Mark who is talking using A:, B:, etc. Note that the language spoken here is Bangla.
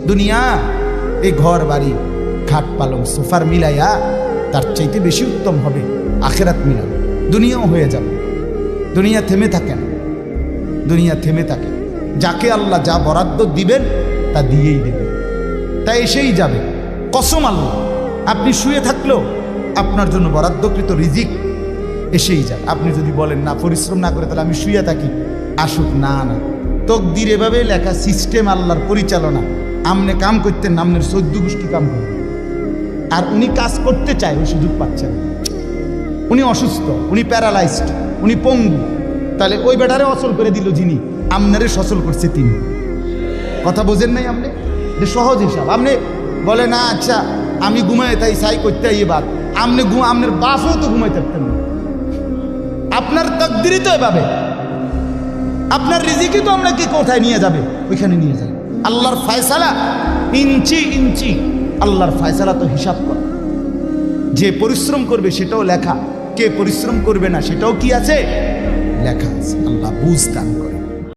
A: দুনিয়া এই ঘর বাড়ি খাট পালং সোফার মিলাইয়া তার চাইতে বেশি উত্তম হবে আখেরাত মিলানো। দুনিয়াও হয়ে যাবে, দুনিয়া থেমে থাকে না, দুনিয়া থেমে থাকে। যাকে আল্লাহ যা বরাদ্দ দিবেন তা দিয়েই দেবেন, তা এসেই যাবে। কসম আল্লাহ, আপনি শুয়ে থাকলেও আপনার জন্য বরাদ্দকৃত রিজিক এসেই যাবে। আপনি যদি বলেন না পরিশ্রম না করে তাহলে আমি শুয়ে থাকি, আসুক। না না, তকদির এভাবে লেখা, সিস্টেম আল্লাহর পরিচালনা। আমনে কাম করতেন, আমনের 14 গোষ্ঠী কাম করেন, আর উনি কাজ করতে চায়, ওই সুযোগ পাচ্ছেন। উনি অসুস্থ, উনি প্যারালাইজড, উনি পঙ্গু, তাহলে ওই বেটারে অচল করে দিল যিনি, আমনারে সচল করছে তিনি। কথা বোঝেন নাই আপনি? যে সহজ হিসাব। আপনি বলে না আচ্ছা আমি ঘুমাই তাই সাই করতে এই বাদ, আপনি আপনার বাপও তো ঘুমাই থাকতেন না। আপনার তকদিরই তো এভাবে, আপনার রিজিকই তো আপনাকে কোথায় নিয়ে যাবে, ওইখানে নিয়ে যাবে। আল্লাহর ফয়সালা ইঞ্চি ইঞ্চি, আল্লাহর ফয়সালা তো হিসাব করা। যে পরিশ্রম করবে সেটাও লেখা, কে পরিশ্রম করবে না সেটাও কি আছে, লেখা আছে। আল্লাহ বুঝ দান করে।